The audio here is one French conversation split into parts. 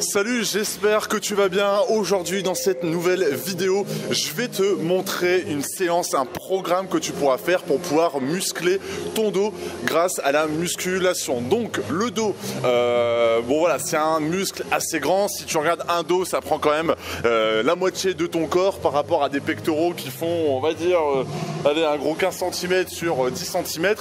Salut, j'espère que tu vas bien. Aujourd'hui dans cette nouvelle vidéo, je vais te montrer une séance, un programme que tu pourras faire pour pouvoir muscler ton dos grâce à la musculation. Donc le dos, bon voilà, c'est un muscle assez grand. Si tu regardes un dos, ça prend quand même la moitié de ton corps par rapport à des pectoraux qui font, on va dire, allez, un gros 15 cm sur 10 cm.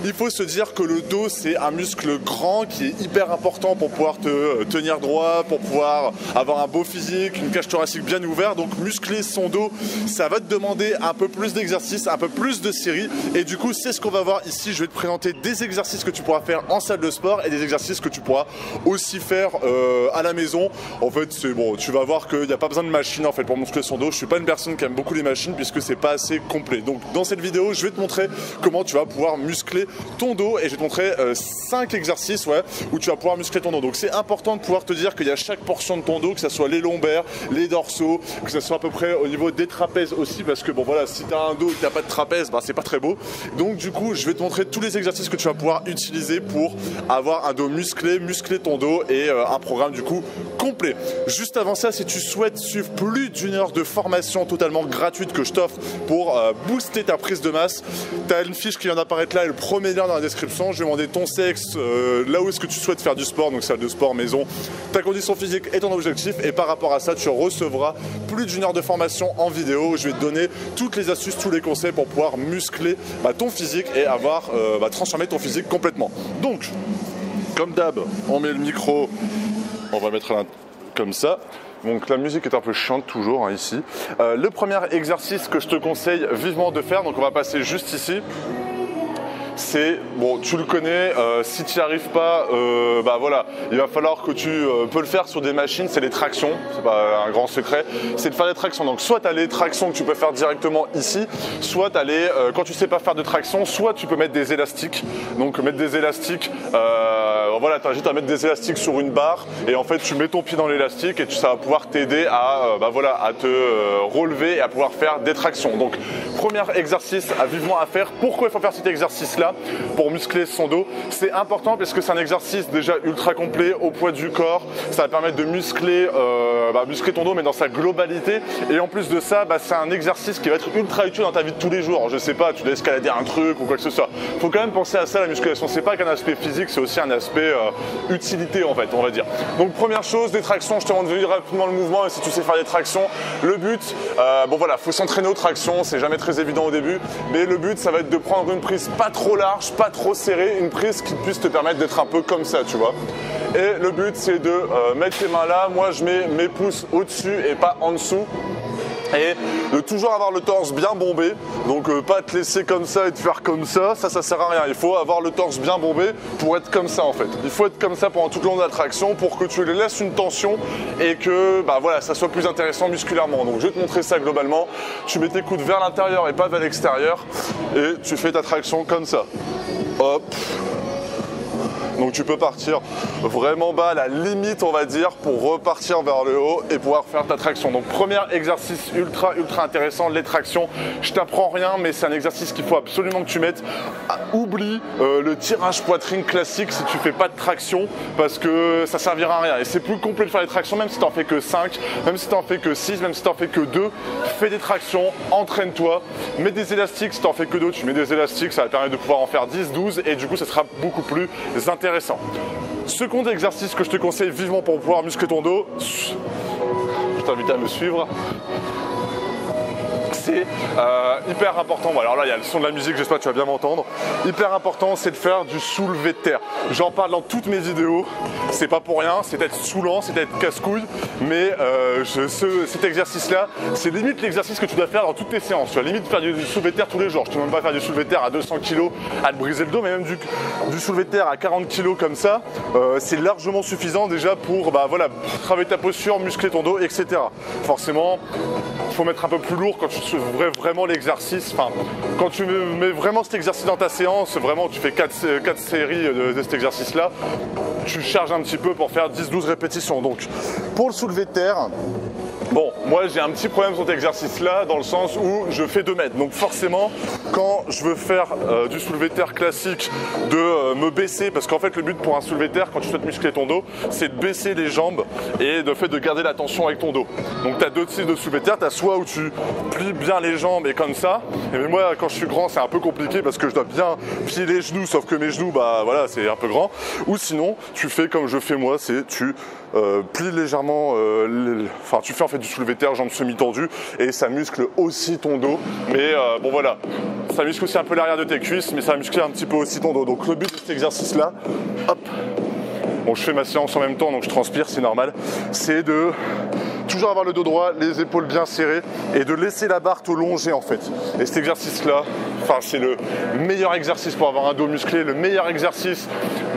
Il faut se dire que le dos, c'est un muscle grand qui est hyper important pour pouvoir te tenir droit, pour pouvoir avoir un beau physique, une cage thoracique bien ouverte. Donc muscler son dos, ça va te demander un peu plus d'exercices, un peu plus de séries, et du coup c'est ce qu'on va voir ici. Je vais te présenter des exercices que tu pourras faire en salle de sport et des exercices que tu pourras aussi faire à la maison. En fait c'est bon, tu vas voir qu'il n'y a pas besoin de machine en fait pour muscler son dos. Je suis pas une personne qui aime beaucoup les machines puisque c'est pas assez complet. Donc dans cette vidéo je vais te montrer comment tu vas pouvoir muscler ton dos, et je vais te montrer 5 exercices où tu vas pouvoir muscler ton dos. Donc c'est important de pouvoir te dire qu'il y a chaque portion de ton dos, que ce soit les lombaires, les dorsaux, que ce soit à peu près au niveau des trapèzes aussi, parce que bon voilà, si tu as un dos et que tu n'as pas de trapèze, bah, c'est pas très beau. Donc du coup je vais te montrer tous les exercices que tu vas pouvoir utiliser pour avoir un dos musclé, muscler ton dos, et un programme du coup complet. Juste avant ça, si tu souhaites suivre plus d'une heure de formation totalement gratuite que je t'offre pour booster ta prise de masse, tu as une fiche qui vient d'apparaître là et le premier lien dans la description. Je vais demander ton sexe, là où est-ce que tu souhaites faire du sport, donc salle de sport, maison, ta condition physique et ton objectif, et par rapport à ça tu recevras plus d'une heure de formation en vidéo où je vais te donner toutes les astuces, tous les conseils pour pouvoir muscler ton physique et avoir transformer ton physique complètement. Donc comme d'hab, on met le micro, on va mettre comme ça. Donc la musique est un peu chiante toujours ici. Le premier exercice que je te conseille vivement de faire, donc on va passer juste ici, c'est, bon tu le connais, si tu n'y arrives pas, voilà, il va falloir que tu peux le faire sur des machines, c'est les tractions, c'est pas un grand secret, c'est de faire des tractions. Donc soit tu as les tractions que tu peux faire directement ici, soit tu as les, quand tu sais pas faire de traction, soit tu peux mettre des élastiques. Donc mettre des élastiques, voilà, tu as juste à mettre des élastiques sur une barre, et en fait tu mets ton pied dans l'élastique et ça va pouvoir t'aider à, à te relever et à pouvoir faire des tractions. Donc premier exercice vivement à faire. Pourquoi il faut faire cet exercice là pour muscler son dos? C'est important parce que c'est un exercice déjà ultra complet au poids du corps. Ça va permettre de muscler, muscler ton dos mais dans sa globalité, et en plus de ça c'est un exercice qui va être ultra utile dans ta vie de tous les jours. Je sais pas, tu dois escalader un truc ou quoi que ce soit, faut quand même penser à ça. La musculation, c'est pas qu'un aspect physique, c'est aussi un aspect utilité en fait, on va dire. Donc première chose, des tractions. Je te montre rapidement le mouvement, et si tu sais faire des tractions, le but, faut s'entraîner aux tractions, c'est jamais très évident au début, mais le but ça va être de prendre une prise pas trop large, pas trop serrée, une prise qui puisse te permettre d'être un peu comme ça, tu vois. Et le but c'est de mettre tes mains là, moi je mets mes pouces au-dessus et pas en dessous, et de toujours avoir le torse bien bombé. Donc pas te laisser comme ça et te faire comme ça sert à rien. Il faut avoir le torse bien bombé pour être comme ça en fait. Il faut être comme ça pendant tout le long de la traction pour que tu laisses une tension et que ça soit plus intéressant musculairement. Donc je vais te montrer ça globalement. Tu mets tes coudes vers l'intérieur et pas vers l'extérieur, et tu fais ta traction comme ça. Hop. Donc tu peux partir vraiment bas, à la limite on va dire, pour repartir vers le haut et pouvoir faire ta traction. Donc premier exercice ultra intéressant, les tractions. Je t'apprends rien, mais c'est un exercice qu'il faut absolument que tu mettes. Oublie le tirage poitrine classique si tu fais pas de traction, parce que ça servira à rien. Et c'est plus complet de faire des tractions, même si tu n'en fais que 5, même si tu n'en fais que 6, même si tu n'en fais que 2. Fais des tractions, entraîne-toi, mets des élastiques. Si tu n'en fais que 2, tu mets des élastiques, ça va te permettre de pouvoir en faire 10, 12, et du coup ça sera beaucoup plus intéressant. Second exercice que je te conseille vivement pour pouvoir muscler ton dos, je t'invite à me suivre. C'est hyper important. Bon, alors là il y a le son de la musique, j'espère que tu vas bien m'entendre. Hyper important, c'est de faire du soulevé de terre. J'en parle dans toutes mes vidéos, c'est pas pour rien, c'est peut-être saoulant, c'est peut-être casse-couille, mais cet exercice là, c'est limite l'exercice que tu dois faire dans toutes tes séances. Tu vas limite faire du soulevé de terre tous les jours. Je te demande pas de faire du soulevé de terre à 200 kg à te briser le dos, mais même du soulevé de terre à 40 kg comme ça, c'est largement suffisant déjà pour travailler ta posture, muscler ton dos, etc. Forcément, il faut mettre un peu plus lourd quand tu vraiment l'exercice, quand tu mets vraiment cet exercice dans ta séance, vraiment tu fais 4 séries de cet exercice là, tu charges un petit peu pour faire 10-12 répétitions. Donc pour le soulevé de terre, bon moi j'ai un petit problème sur cet exercice-là, dans le sens où je fais 2 mètres. Donc forcément, quand je veux faire du soulevé de terre classique, de me baisser, parce qu'en fait le but pour un soulevé de terre, quand tu souhaites muscler ton dos, c'est de baisser les jambes et de fait de garder la tension avec ton dos. Donc tu as 2 types de soulevé de terre, tu as soit où tu plies bien les jambes et comme ça, et moi quand je suis grand c'est un peu compliqué parce que je dois bien plier les genoux, sauf que mes genoux, bah voilà, c'est un peu grand. Ou sinon, tu fais comme je fais moi, c'est tu plies légèrement, enfin tu fais en fait du soulevé de terre, jambes semi-tendues, et ça muscle aussi ton dos. Mais bon voilà, ça muscle aussi un peu l'arrière de tes cuisses, mais ça va muscler un petit peu aussi ton dos. Donc le but de cet exercice-là, hop, bon je fais ma séance en même temps, donc je transpire, c'est normal, c'est de toujours avoir le dos droit, les épaules bien serrées et de laisser la barre te longer en fait. Et cet exercice-là, enfin c'est le meilleur exercice pour avoir un dos musclé, le meilleur exercice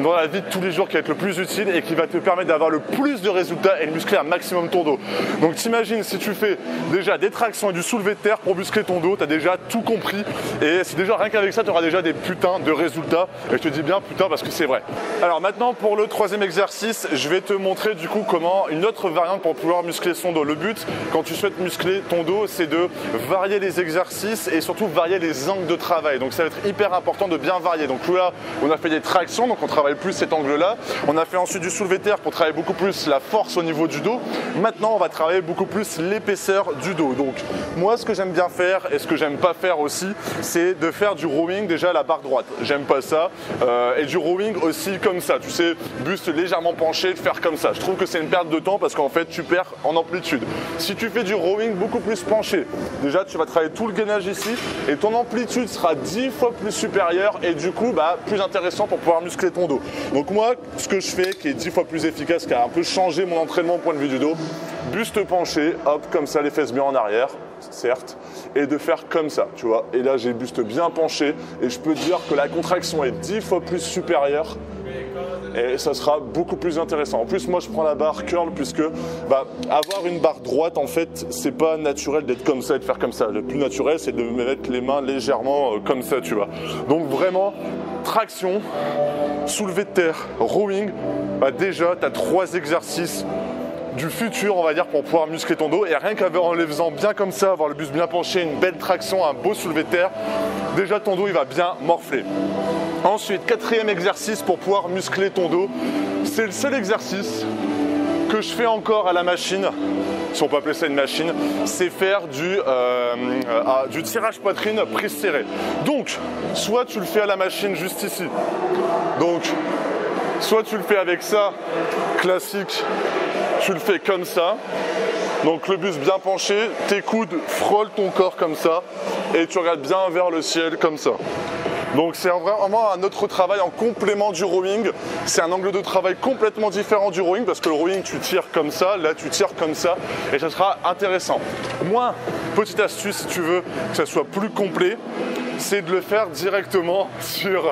dans la vie de tous les jours qui va être le plus utile et qui va te permettre d'avoir le plus de résultats et de muscler un maximum ton dos. Donc t'imagines si tu fais déjà des tractions et du soulevé de terre pour muscler ton dos, tu as déjà tout compris et c'est déjà rien qu'avec ça tu auras déjà des putains de résultats, et je te dis bien putain parce que c'est vrai. Alors maintenant pour le 3e exercice, je vais te montrer du coup comment une autre variante pour pouvoir muscler son dos. Le but quand tu souhaites muscler ton dos, c'est de varier les exercices et surtout varier les angles de travail. Donc ça va être hyper important de bien varier. Donc là on a fait des tractions, donc on travaille plus cet angle là. On a fait ensuite du soulevé de terre pour travailler beaucoup plus la force au niveau du dos. Maintenant on va travailler beaucoup plus l'épaisseur du dos. Donc moi ce que j'aime bien faire et ce que j'aime pas faire aussi, c'est de faire du rowing déjà à la barre droite. J'aime pas ça. Et du rowing aussi comme ça, tu sais, buste légèrement penché, de faire comme ça. Je trouve que c'est une perte de temps parce qu'en fait tu perds en amplitude. Si tu fais du rowing beaucoup plus penché, déjà tu vas travailler tout le gainage ici et ton amplitude sera 10 fois plus supérieure et du coup bah, plus intéressant pour pouvoir muscler ton dos. Donc moi ce que je fais qui est 10 fois plus efficace, qui a un peu changé mon entraînement au point de vue du dos, buste penché, hop comme ça, les fesses bien en arrière, certes, et de faire comme ça, tu vois. Et là j'ai buste bien penché et je peux te dire que la contraction est 10 fois plus supérieure et ça sera beaucoup plus intéressant. En plus moi je prends la barre curl puisque bah, avoir une barre droite en fait c'est pas naturel d'être comme ça et de faire comme ça. Le plus naturel c'est de me mettre les mains légèrement comme ça, tu vois. Donc vraiment traction, soulevé de terre, rowing, bah, déjà tu as 3 exercices du futur on va dire pour pouvoir muscler ton dos, et rien qu'en les faisant bien comme ça, avoir le buste bien penché, une belle traction, un beau soulevé de terre, déjà ton dos il va bien morfler. Ensuite 4e exercice pour pouvoir muscler ton dos, c'est le seul exercice que je fais encore à la machine, si on peut appeler ça une machine, c'est faire du tirage poitrine prise serrée. Donc soit tu le fais à la machine juste ici, donc soit tu le fais avec ça classique, tu le fais comme ça, donc le buste bien penché, tes coudes frôlent ton corps comme ça et tu regardes bien vers le ciel comme ça. Donc c'est vraiment un autre travail en complément du rowing. C'est un angle de travail complètement différent du rowing parce que le rowing tu tires comme ça, là tu tires comme ça et ça sera intéressant. Moi, petite astuce si tu veux que ça soit plus complet, c'est de le faire directement sur...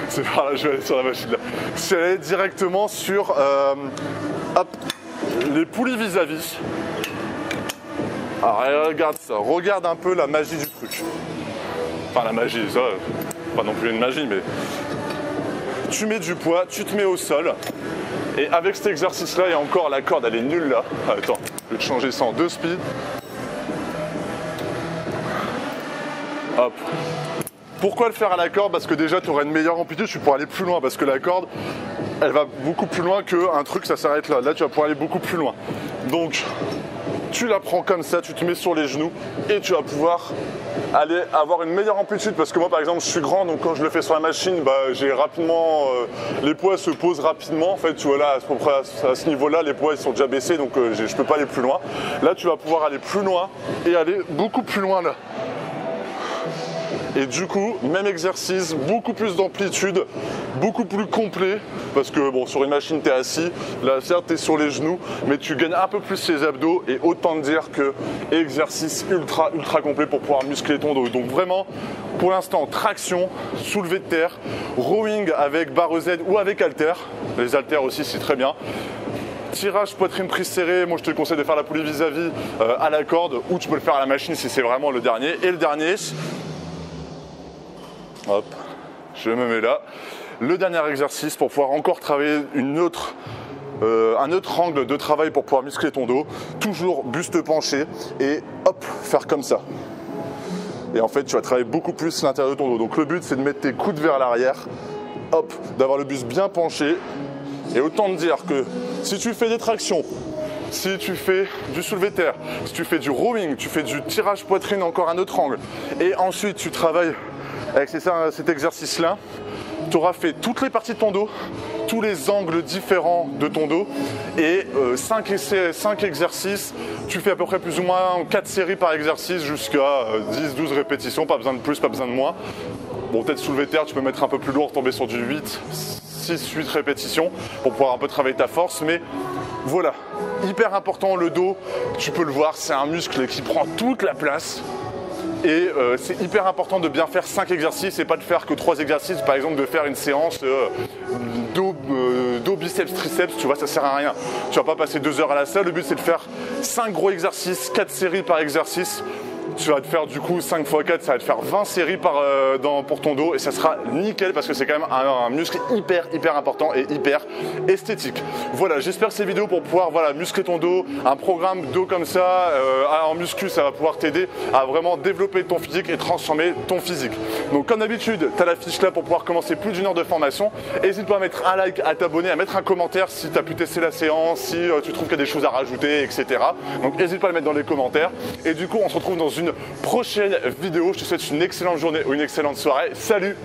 c'est par là, je vais aller sur la machine là. C'est aller directement sur hop, les poulies vis-à-vis. Alors regarde ça, regarde un peu la magie du truc. Enfin la magie, ça... pas non plus une magie, mais tu mets du poids, tu te mets au sol et avec cet exercice là, et encore la corde elle est nulle là, attends, je vais te changer ça en 2 speed, hop. Pourquoi le faire à la corde? Parce que déjà tu auras une meilleure amplitude, tu pourras aller plus loin parce que la corde elle va beaucoup plus loin qu'un truc ça s'arrête là, tu vas pouvoir aller beaucoup plus loin. Donc tu la prends comme ça, tu te mets sur les genoux et tu vas pouvoir aller avoir une meilleure amplitude parce que moi par exemple je suis grand, donc quand je le fais sur la machine bah, j'ai rapidement les poids se posent rapidement en fait, tu vois là à ce niveau là les poids ils sont déjà baissés donc je peux pas aller plus loin. Là tu vas pouvoir aller plus loin et aller beaucoup plus loin là. Et du coup, même exercice, beaucoup plus d'amplitude, beaucoup plus complet, parce que bon, sur une machine, tu es assis, là, certes, tu es sur les genoux, mais tu gagnes un peu plus les abdos, et autant te dire que exercice ultra complet pour pouvoir muscler ton dos. Donc vraiment, pour l'instant, traction, soulevé de terre, rowing avec barre Z ou avec halter, les haltères aussi, c'est très bien. Tirage poitrine prise serrée, moi je te conseille de faire la poulie vis-à-vis à la corde, ou tu peux le faire à la machine si c'est vraiment le dernier. Et le dernier, hop, je me mets là. Le dernier exercice pour pouvoir encore travailler une autre un autre angle de travail pour pouvoir muscler ton dos. Toujours buste penché et hop, faire comme ça. Et en fait, tu vas travailler beaucoup plus l'intérieur de ton dos. Donc le but, c'est de mettre tes coudes vers l'arrière, hop, d'avoir le buste bien penché. Et autant te dire que si tu fais des tractions, si tu fais du soulevé de terre, si tu fais du rowing, tu fais du tirage poitrine, encore un autre angle, et ensuite tu travailles avec cet exercice-là, tu auras fait toutes les parties de ton dos, tous les angles différents de ton dos, et 5 exercices, tu fais à peu près plus ou moins 4 séries par exercice jusqu'à 10-12 répétitions, pas besoin de plus, pas besoin de moins. Bon, peut-être soulevé de terre, tu peux mettre un peu plus lourd, tomber sur du 6-8 répétitions pour pouvoir un peu travailler ta force, mais voilà, hyper important, le dos, tu peux le voir, c'est un muscle qui prend toute la place. Et c'est hyper important de bien faire 5 exercices et pas de faire que 3 exercices, par exemple de faire une séance dos, biceps, triceps, tu vois, ça sert à rien. Tu vas pas passer 2 heures à la salle, le but c'est de faire 5 gros exercices, 4 séries par exercice. Tu vas te faire du coup 5 x 4, ça va te faire 20 séries pour ton dos et ça sera nickel parce que c'est quand même un muscle hyper important et hyper esthétique. Voilà, j'espère que ces vidéos pour pouvoir muscler ton dos, un programme dos comme ça, en muscu, ça va pouvoir t'aider à vraiment développer ton physique et transformer ton physique. Donc comme d'habitude, tu as la fiche là pour pouvoir commencer plus d'1 heure de formation. N'hésite pas à mettre un like, à t'abonner, à mettre un commentaire si tu as pu tester la séance, si tu trouves qu'il y a des choses à rajouter, etc. Donc n'hésite pas à le mettre dans les commentaires. Et du coup, on se retrouve dans une prochaine vidéo. Je te souhaite une excellente journée ou une excellente soirée. Salut!